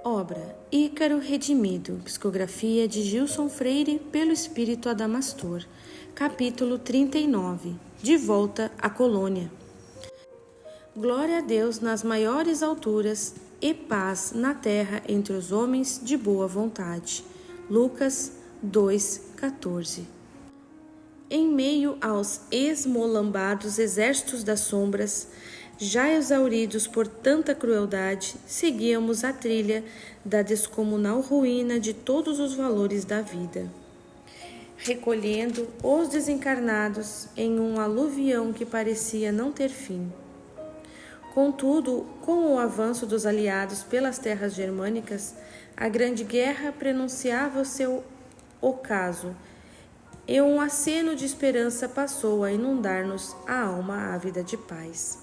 Obra Ícaro Redimido, psicografia de Gilson Freire pelo Espírito Adamastor, capítulo 39, De volta à colônia. Glória a Deus nas maiores alturas e paz na terra entre os homens de boa vontade. Lucas 2,14. Em meio aos esmolambados exércitos das sombras, já exauridos por tanta crueldade, seguíamos a trilha da descomunal ruína de todos os valores da vida, recolhendo os desencarnados em um aluvião que parecia não ter fim. Contudo, com o avanço dos aliados pelas terras germânicas, a grande guerra prenunciava o seu ocaso, e um aceno de esperança passou a inundar-nos a alma ávida de paz.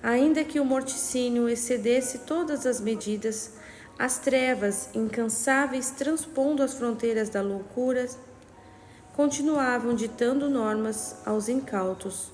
Ainda que o morticínio excedesse todas as medidas, as trevas incansáveis transpondo as fronteiras da loucura, continuavam ditando normas aos incautos,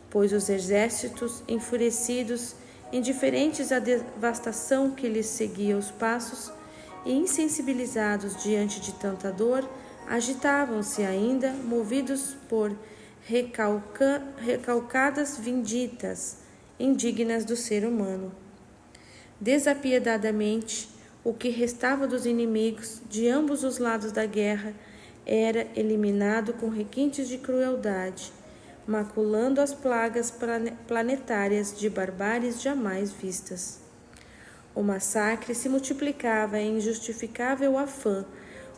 pois os exércitos, enfurecidos, indiferentes à devastação que lhes seguia os passos e insensibilizados diante de tanta dor, agitavam-se ainda, movidos por recalcadas vinditas, indignas do ser humano. Desapiedadamente, o que restava dos inimigos de ambos os lados da guerra era eliminado com requintes de crueldade, maculando as plagas planetárias de barbáries jamais vistas. O massacre se multiplicava em injustificável afã,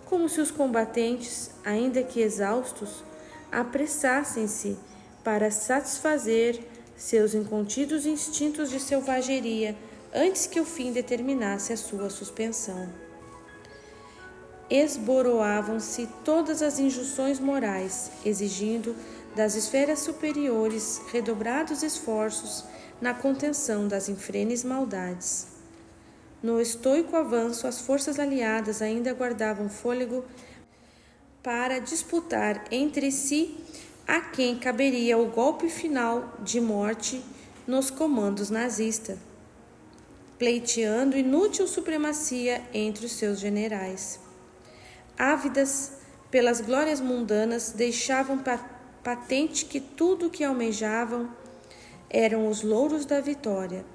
como se os combatentes, ainda que exaustos, apressassem-se para satisfazer seus incontidos instintos de selvageria antes que o fim determinasse a sua suspensão. Esboroavam-se todas as injunções morais, exigindo das esferas superiores redobrados esforços na contenção das infrenes maldades. No estoico avanço, as forças aliadas ainda guardavam fôlego para disputar entre si a quem caberia o golpe final de morte nos comandos nazistas, pleiteando inútil supremacia entre os seus generais. Ávidas pelas glórias mundanas, deixavam patente que tudo o que almejavam eram os louros da vitória.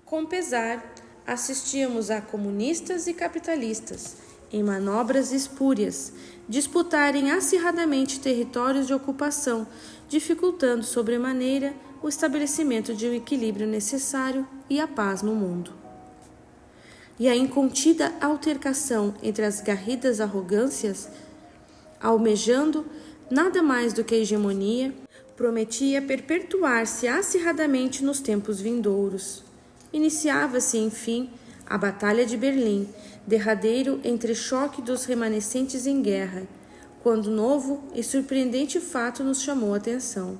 Com pesar, assistíamos a comunistas e capitalistas, em manobras espúrias, disputarem acirradamente territórios de ocupação, dificultando sobremaneira o estabelecimento de um equilíbrio necessário e a paz no mundo. E a incontida altercação entre as garridas arrogâncias, almejando nada mais do que a hegemonia, prometia perpetuar-se acirradamente nos tempos vindouros. Iniciava-se, enfim, a Batalha de Berlim, derradeiro entrechoque dos remanescentes em guerra, quando novo e surpreendente fato nos chamou a atenção.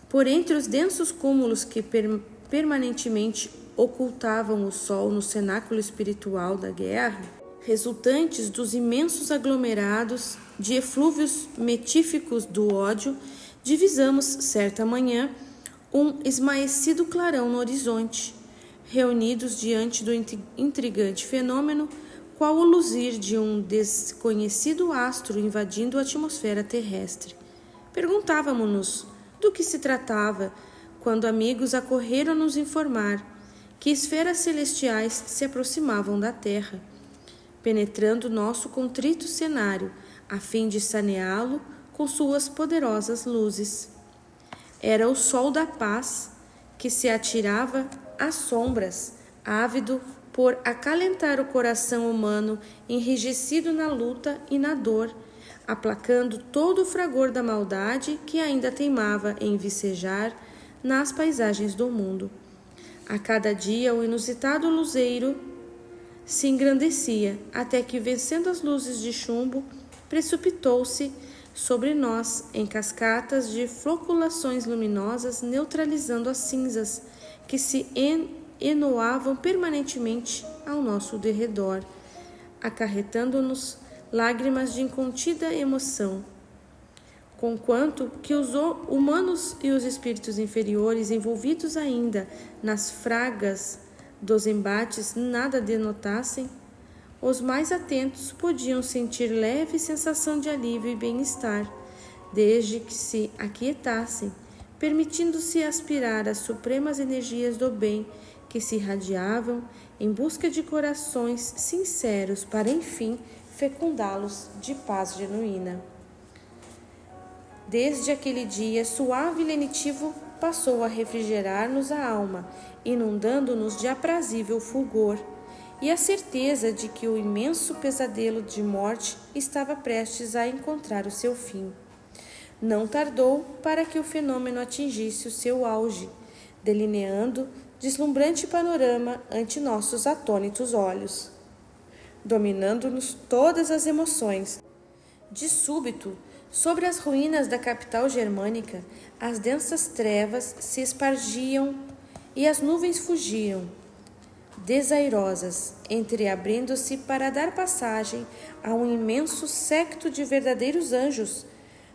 Por entre os densos cúmulos que permanentemente ocultavam o sol no cenáculo espiritual da guerra, resultantes dos imensos aglomerados de eflúvios metíficos do ódio, divisamos, certa manhã, um esmaecido clarão no horizonte, reunidos diante do intrigante fenômeno, qual o luzir de um desconhecido astro invadindo a atmosfera terrestre. Perguntávamos-nos do que se tratava, quando amigos acorreram nos informar que esferas celestiais se aproximavam da Terra, penetrando nosso contrito cenário, a fim de saneá-lo com suas poderosas luzes. Era o sol da paz que se atirava às sombras, ávido por acalentar o coração humano enrijecido na luta e na dor, aplacando todo o fragor da maldade que ainda teimava em vicejar nas paisagens do mundo. A cada dia o inusitado luzeiro se engrandecia, até que, vencendo as luzes de chumbo, precipitou-se sobre nós em cascatas de floculações luminosas, neutralizando as cinzas que se enoavam permanentemente ao nosso derredor, acarretando-nos lágrimas de incontida emoção. Conquanto que os humanos e os espíritos inferiores, envolvidos ainda nas fragas dos embates nada denotassem, os mais atentos podiam sentir leve sensação de alívio e bem-estar, desde que se aquietassem, permitindo-se aspirar as supremas energias do bem que se irradiavam em busca de corações sinceros para, enfim, fecundá-los de paz genuína. Desde aquele dia, suave e lenitivo passou a refrigerar-nos a alma, inundando-nos de aprazível fulgor, e a certeza de que o imenso pesadelo de morte estava prestes a encontrar o seu fim. Não tardou para que o fenômeno atingisse o seu auge, delineando deslumbrante panorama ante nossos atônitos olhos, dominando-nos todas as emoções. De súbito, sobre as ruínas da capital germânica, as densas trevas se espargiam e as nuvens fugiam, desairosas, entreabrindo-se para dar passagem a um imenso séquito de verdadeiros anjos,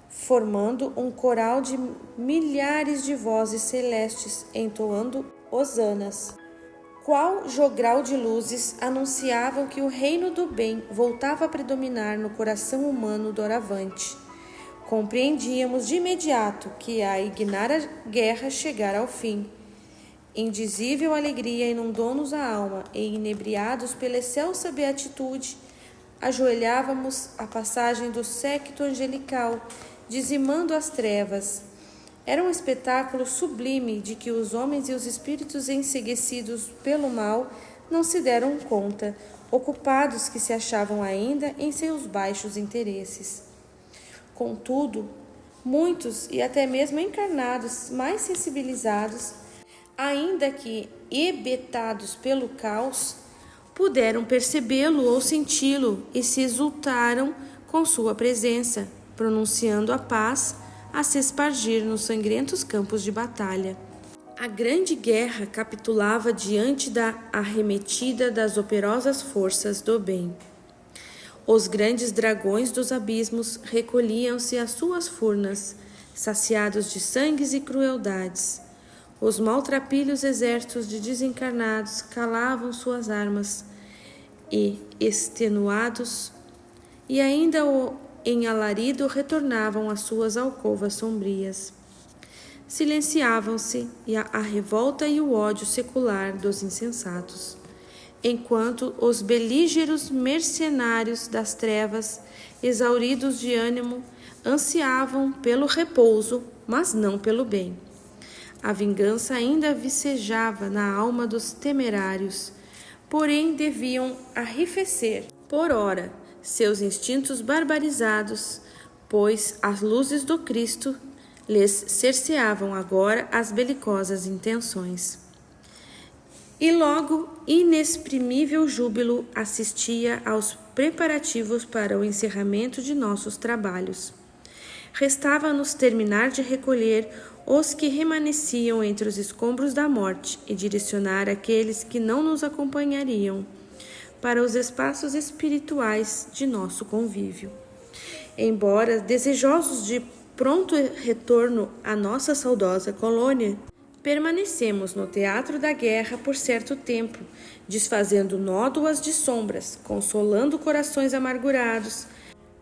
formando um coral de milhares de vozes celestes entoando hosanas. Qual jogral de luzes anunciavam que o reino do bem voltava a predominar no coração humano doravante. Compreendíamos de imediato que a ignara guerra chegara ao fim. Indizível alegria inundou-nos a alma e, inebriados pela excelsa beatitude, ajoelhávamos à passagem do séquito angelical, dizimando as trevas. Era um espetáculo sublime de que os homens e os espíritos enceguecidos pelo mal não se deram conta, ocupados que se achavam ainda em seus baixos interesses. Contudo, muitos e até mesmo encarnados mais sensibilizados, ainda que hebetados pelo caos, puderam percebê-lo ou senti-lo e se exultaram com sua presença, pronunciando a paz a se espargir nos sangrentos campos de batalha. A grande guerra capitulava diante da arremetida das operosas forças do bem. Os grandes dragões dos abismos recolhiam-se às suas furnas, saciados de sangues e crueldades. Os maltrapilhos exércitos de desencarnados calavam suas armas e, extenuados, e ainda em alarido retornavam às suas alcovas sombrias. Silenciavam-se a revolta e o ódio secular dos insensatos, enquanto os belígeros mercenários das trevas, exauridos de ânimo, ansiavam pelo repouso, mas não pelo bem. A vingança ainda vicejava na alma dos temerários, porém deviam arrefecer, por ora, seus instintos barbarizados, pois as luzes do Cristo lhes cerceavam agora as belicosas intenções. E logo inexprimível júbilo assistia aos preparativos para o encerramento de nossos trabalhos. Restava-nos terminar de recolher os que remanesciam entre os escombros da morte e direcionar aqueles que não nos acompanhariam para os espaços espirituais de nosso convívio. Embora desejosos de pronto retorno à nossa saudosa colônia, permanecemos no teatro da guerra por certo tempo, desfazendo nódoas de sombras, consolando corações amargurados,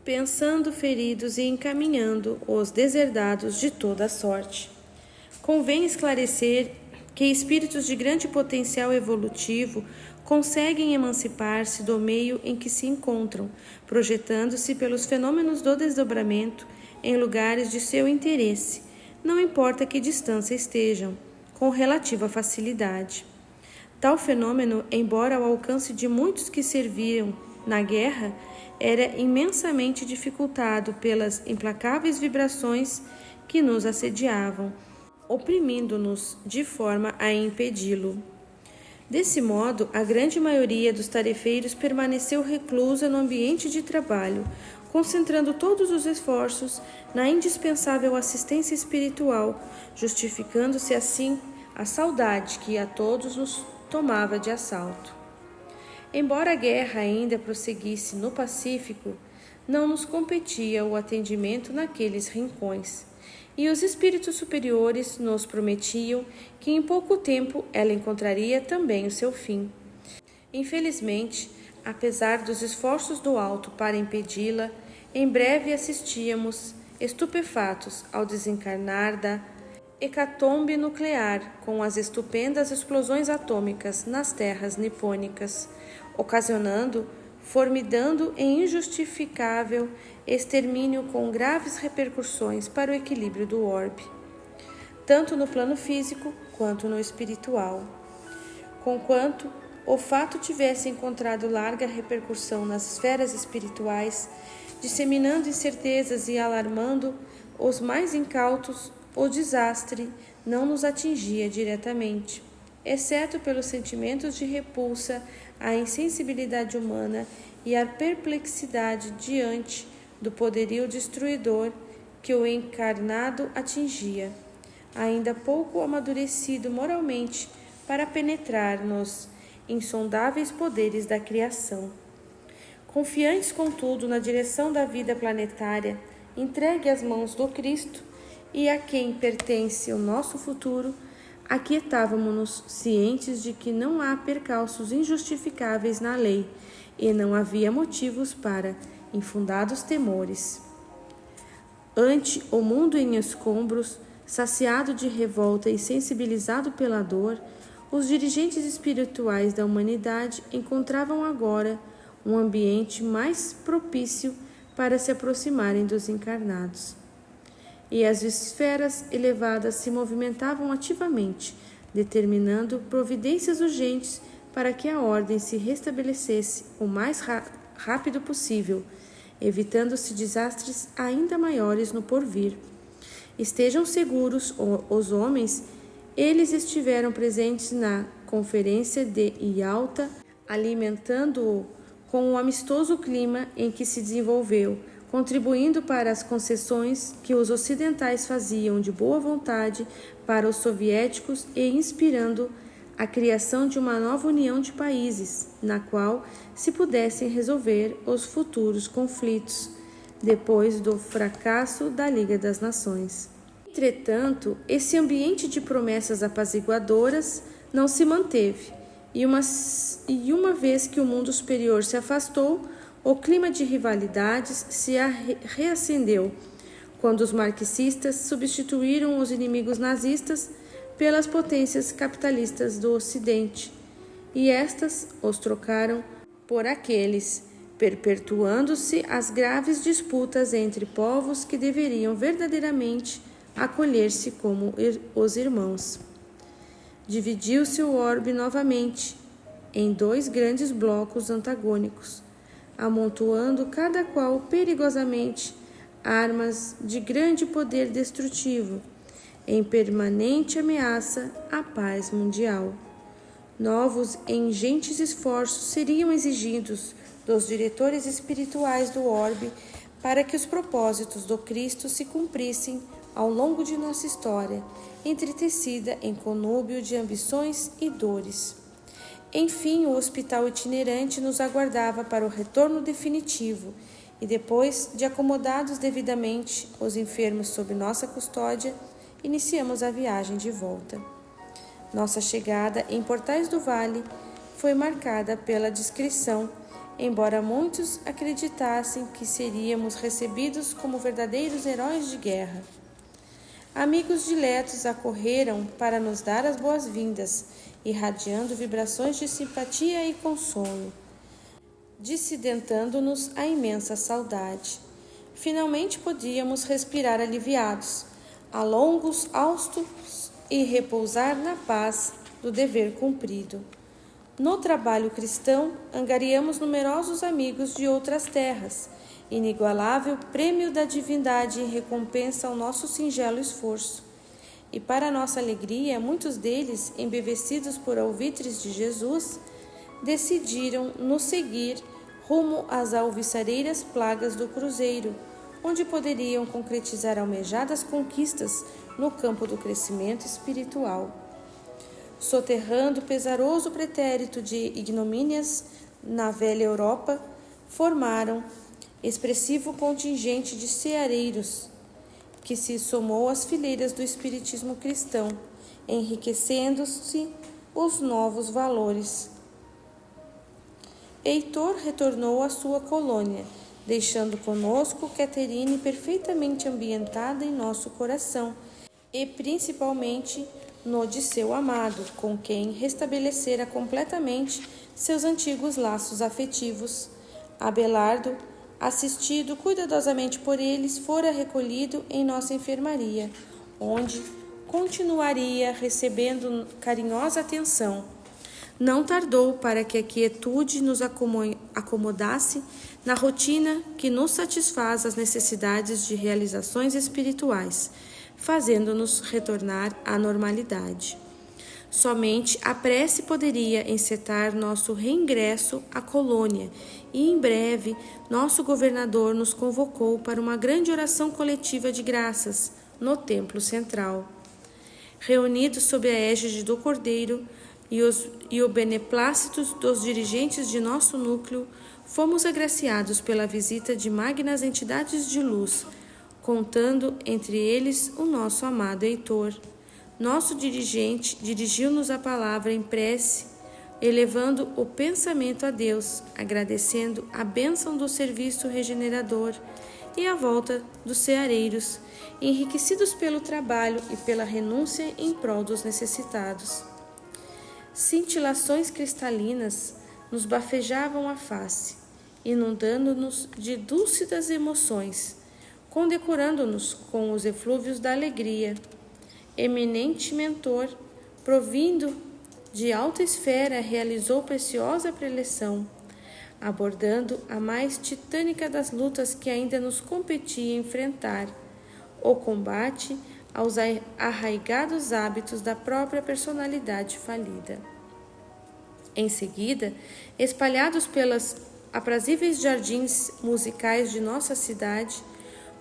pensando feridos e encaminhando os deserdados de toda a sorte. Convém esclarecer que espíritos de grande potencial evolutivo conseguem emancipar-se do meio em que se encontram, projetando-se pelos fenômenos do desdobramento em lugares de seu interesse, não importa que distância estejam, com relativa facilidade. Tal fenômeno, embora ao alcance de muitos que serviram na guerra, era imensamente dificultado pelas implacáveis vibrações que nos assediavam, oprimindo-nos de forma a impedi-lo. Desse modo, a grande maioria dos tarefeiros permaneceu reclusa no ambiente de trabalho, concentrando todos os esforços na indispensável assistência espiritual, justificando-se assim a saudade que a todos nos tomava de assalto. Embora a guerra ainda prosseguisse no Pacífico, não nos competia o atendimento naqueles rincões, e os espíritos superiores nos prometiam que em pouco tempo ela encontraria também o seu fim. Infelizmente, apesar dos esforços do alto para impedi-la, em breve assistíamos, estupefatos, ao desencarnar da hecatombe nuclear com as estupendas explosões atômicas nas terras nipônicas, ocasionando formidando e injustificável extermínio com graves repercussões para o equilíbrio do orbe, tanto no plano físico quanto no espiritual. Conquanto o fato tivesse encontrado larga repercussão nas esferas espirituais, disseminando incertezas e alarmando os mais incautos, o desastre não nos atingia diretamente, exceto pelos sentimentos de repulsa à insensibilidade humana e à perplexidade diante do poderio destruidor que o encarnado atingia, ainda pouco amadurecido moralmente para penetrar nos insondáveis poderes da criação. Confiantes, contudo, na direção da vida planetária, entregue às mãos do Cristo e a quem pertence o nosso futuro, aquietávamo-nos cientes de que não há percalços injustificáveis na lei e não havia motivos para infundados temores. Ante o mundo em escombros, saciado de revolta e sensibilizado pela dor, os dirigentes espirituais da humanidade encontravam agora um ambiente mais propício para se aproximarem dos encarnados. E as esferas elevadas se movimentavam ativamente, determinando providências urgentes para que a ordem se restabelecesse o mais rápido possível, evitando-se desastres ainda maiores no porvir. Estejam seguros os homens, eles estiveram presentes na conferência de Ialta, alimentando-o com o amistoso clima em que se desenvolveu, contribuindo para as concessões que os ocidentais faziam de boa vontade para os soviéticos e inspirando a criação de uma nova união de países, na qual se pudessem resolver os futuros conflitos, depois do fracasso da Liga das Nações. Entretanto, esse ambiente de promessas apaziguadoras não se manteve, e uma vez que o mundo superior se afastou, o clima de rivalidades se reacendeu, quando os marxistas substituíram os inimigos nazistas pelas potências capitalistas do Ocidente, e estas os trocaram por aqueles, perpetuando-se as graves disputas entre povos que deveriam verdadeiramente acolher-se como os irmãos. Dividiu-se o orbe novamente em dois grandes blocos antagônicos, amontoando cada qual perigosamente armas de grande poder destrutivo, em permanente ameaça à paz mundial. Novos e ingentes esforços seriam exigidos dos diretores espirituais do orbe para que os propósitos do Cristo se cumprissem ao longo de nossa história, entretecida em conúbio de ambições e dores. Enfim, o hospital itinerante nos aguardava para o retorno definitivo, e depois de acomodados devidamente os enfermos sob nossa custódia, iniciamos a viagem de volta. Nossa chegada em Portais do Vale foi marcada pela discrição, embora muitos acreditassem que seríamos recebidos como verdadeiros heróis de guerra. Amigos diletos acorreram para nos dar as boas-vindas, irradiando vibrações de simpatia e consolo, dissidentando-nos a imensa saudade. Finalmente podíamos respirar aliviados, a longos haustos e repousar na paz do dever cumprido. No trabalho cristão, angariamos numerosos amigos de outras terras, inigualável prêmio da divindade em recompensa ao nosso singelo esforço. E para nossa alegria, muitos deles, embevecidos por alvitres de Jesus, decidiram nos seguir rumo às alviçareiras plagas do cruzeiro, onde poderiam concretizar almejadas conquistas no campo do crescimento espiritual. Soterrando pesaroso pretérito de ignomínias na velha Europa, formaram expressivo contingente de ceareiros que se somou às fileiras do espiritismo cristão, enriquecendo-se os novos valores. Heitor retornou à sua colônia, deixando conosco Catherine perfeitamente ambientada em nosso coração, e principalmente no de seu amado, com quem restabelecera completamente seus antigos laços afetivos. Abelardo, assistido cuidadosamente por eles, fora recolhido em nossa enfermaria, onde continuaria recebendo carinhosa atenção. Não tardou para que a quietude nos acomodasse na rotina que nos satisfaz as necessidades de realizações espirituais, fazendo-nos retornar à normalidade. Somente a prece poderia encetar nosso reingresso à colônia, e em breve nosso governador nos convocou para uma grande oração coletiva de graças no templo central. Reunidos sob a égide do Cordeiro e o beneplácito dos dirigentes de nosso núcleo, fomos agraciados pela visita de magnas entidades de luz, contando entre eles o nosso amado Heitor. Nosso dirigente dirigiu-nos a palavra em prece, elevando o pensamento a Deus, agradecendo a bênção do serviço regenerador e a volta dos ceareiros, enriquecidos pelo trabalho e pela renúncia em prol dos necessitados. Cintilações cristalinas nos bafejavam a face, inundando-nos de dúlcidas emoções, condecorando-nos com os eflúvios da alegria. Eminente mentor, provindo de alta esfera, realizou preciosa preleção, abordando a mais titânica das lutas que ainda nos competia enfrentar, o combate aos arraigados hábitos da própria personalidade falida. Em seguida, espalhados pelas aprazíveis jardins musicais de nossa cidade,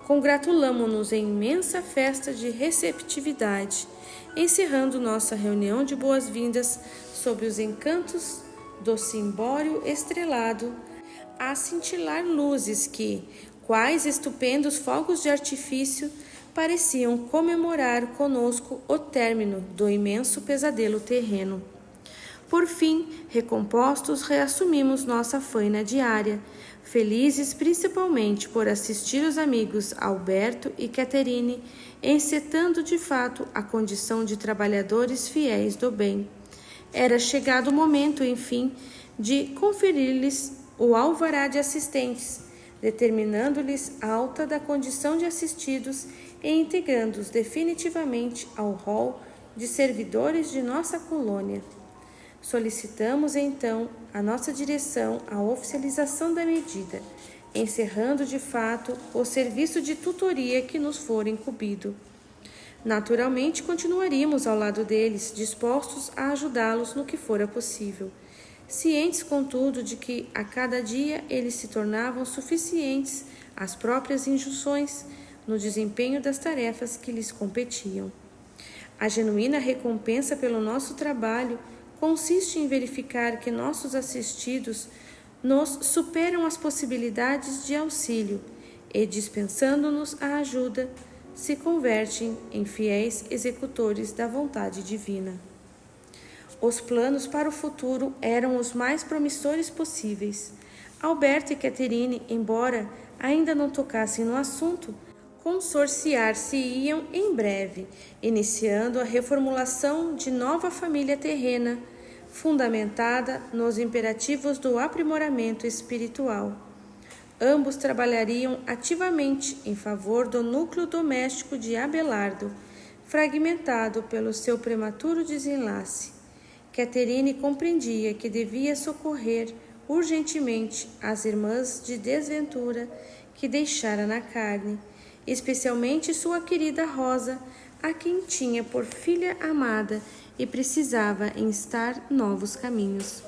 congratulamo-nos em imensa festa de receptividade, encerrando nossa reunião de boas-vindas sob os encantos do cimbório estrelado, a cintilar luzes que, quais estupendos fogos de artifício, pareciam comemorar conosco o término do imenso pesadelo terreno. Por fim, recompostos, reassumimos nossa faina diária, felizes principalmente por assistir os amigos Alberto e Catherine, encetando de fato a condição de trabalhadores fiéis do bem. Era chegado o momento, enfim, de conferir-lhes o alvará de assistentes, determinando-lhes a alta da condição de assistidos e integrando-os definitivamente ao rol de servidores de nossa colônia. Solicitamos, então, à nossa direção a oficialização da medida, encerrando, de fato, o serviço de tutoria que nos fora incumbido. Naturalmente, continuaríamos ao lado deles, dispostos a ajudá-los no que fora possível, cientes, contudo, de que a cada dia eles se tornavam suficientes às próprias injunções no desempenho das tarefas que lhes competiam. A genuína recompensa pelo nosso trabalho consiste em verificar que nossos assistidos nos superam as possibilidades de auxílio e, dispensando-nos a ajuda, se convertem em fiéis executores da vontade divina. Os planos para o futuro eram os mais promissores possíveis. Alberto e Catherine, embora ainda não tocassem no assunto, consorciar-se-iam em breve, iniciando a reformulação de nova família terrena, fundamentada nos imperativos do aprimoramento espiritual. Ambos trabalhariam ativamente em favor do núcleo doméstico de Abelardo, fragmentado pelo seu prematuro desenlace. Catherine compreendia que devia socorrer urgentemente as irmãs de desventura que deixara na carne, especialmente sua querida Rosa, a quem tinha por filha amada e precisava instar novos caminhos.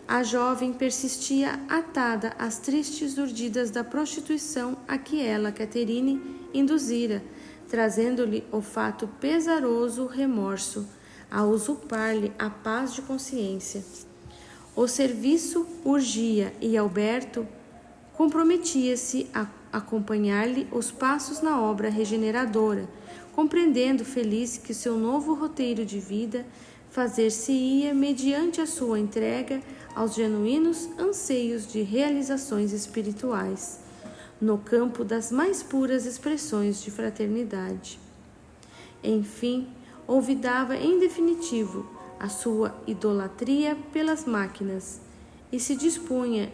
A jovem persistia atada às tristes urdidas da prostituição a que ela, Catherine, induzira, trazendo-lhe o fato pesaroso remorso, a usurpar-lhe a paz de consciência. O serviço urgia e Alberto comprometia-se a acompanhar-lhe os passos na obra regeneradora, compreendendo feliz que seu novo roteiro de vida fazer-se-ia mediante a sua entrega aos genuínos anseios de realizações espirituais, no campo das mais puras expressões de fraternidade. Enfim, olvidava em definitivo a sua idolatria pelas máquinas e se dispunha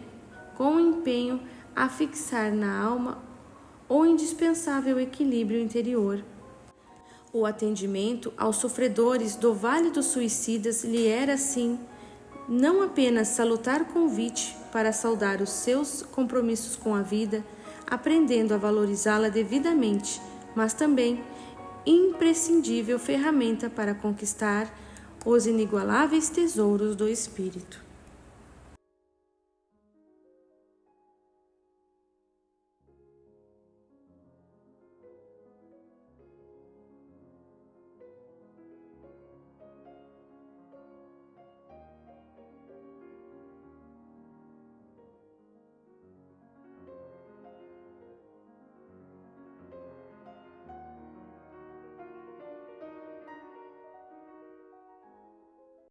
com empenho a fixar na alma o indispensável equilíbrio interior. O atendimento aos sofredores do Vale dos Suicidas lhe era, assim, não apenas salutar convite para saudar os seus compromissos com a vida, aprendendo a valorizá-la devidamente, mas também imprescindível ferramenta para conquistar os inigualáveis tesouros do espírito.